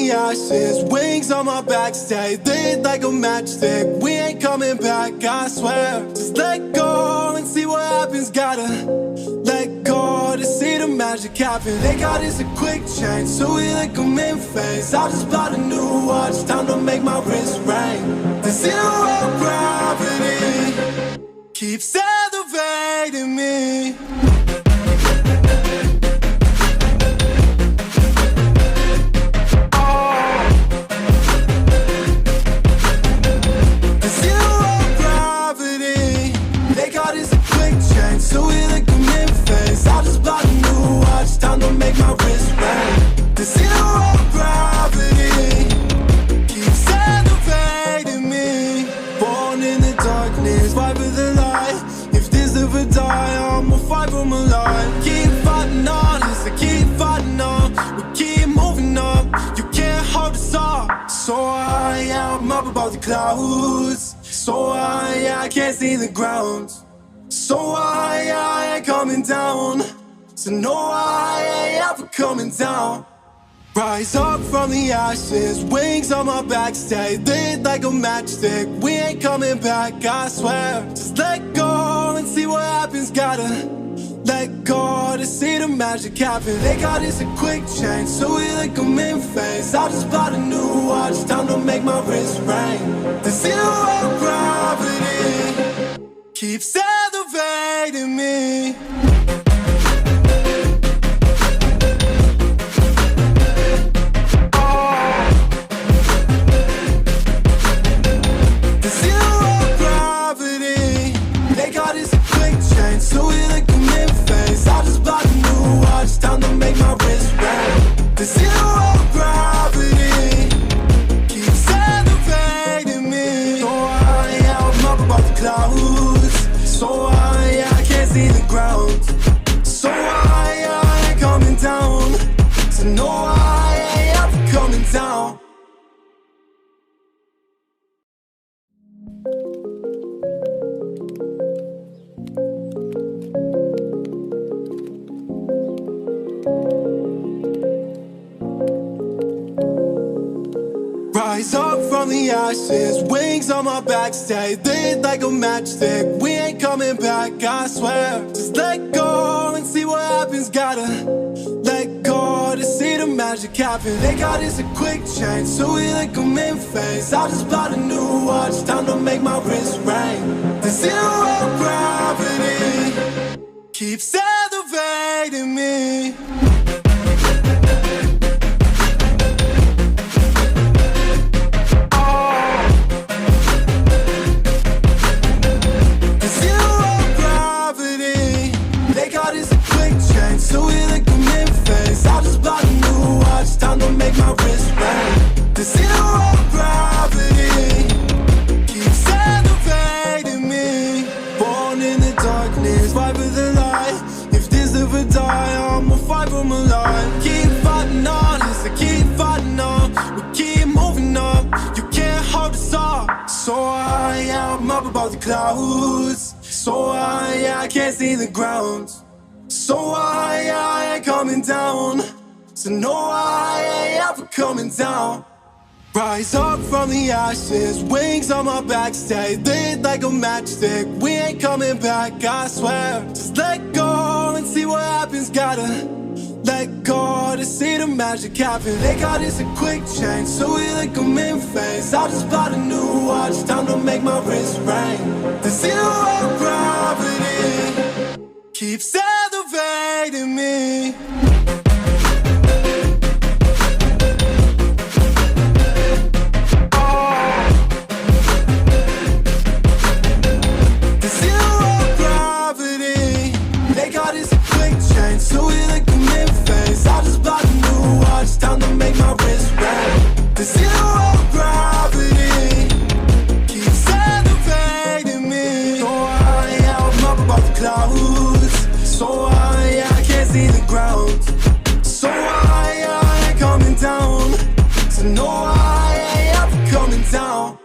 the ashes, wings on my back, stay lit like a matchstick. We ain't coming back, I swear. Just let go and see what happens. Gotta let go to see the magic happen. They got us a quick change, so we like them in phase. I just bought a new watch, time to make my wrist ring. The zero gravity keeps elevating me. So we like them in phase. I just bought a new watch, time to make my wrist ring. The zero gravity keeps elevating me. Born in the darkness, fight for the light. If this ever die, I'ma fight for my life. Keep fighting on, yes, I keep fighting on. We keep moving up, you can't hold us up. So I'm up above the clouds. So I can't see the ground. So I ain't coming down. So no, I ain't ever coming down. Rise up from the ashes, wings on my back, stay lit like a matchstick. We ain't coming back, I swear. Just let go and see what happens. Gotta let go to see the magic happen. They got us a quick change, so we like them in phase. I just bought a new watch, time to make my wrist ring. The zero gravity keeps elevating me. The zero gravity, they got us a quick change, so we like them in phase. I just bought a new watch, time to make my wrist ring. The zero gravity keeps elevating me. So I'm up above the clouds. So I can't see the ground. So I ain't coming down. So no, I ain't ever coming down. Rise up from the ashes, wings on my back, stay lit like a matchstick. We ain't coming back, I swear. Just let go and see what happens. Gotta let go to see the magic happen. They got us a quick change, so we like them in phase. I just bought a new watch, time to make my wrist ring. The zero gravity keeps elevating me. So we like them in phase. I just bought a new watch, time to make my wrist ring. The zero gravity keeps elevating me. Born in the darkness, fight for the light. If this ever die, I'ma fight for my life. Keep fighting on, yes, I keep fighting on. We keep moving up, you can't hold us up. So I am up above the clouds. So I can't see the ground. So I ain't coming down. So no, I ain't ever coming down. Rise up from the ashes, wings on my back, stay lit like a matchstick. We ain't coming back, I swear. Just let go and see what happens. Gotta let go to see the magic happen. They got us a quick change, so we like them in phase. I just bought a new watch, time to make my wrist ring. The zero gravity keeps elevating me. The zero gravity, they got us a quick change, so we like them in phase. I just bought a new watch, time to make my wrist ring. The zero gravity keeps elevating me. So I'm up above the clouds. So I can't see the ground. So I ain't coming down. So no, I ain't ever coming down.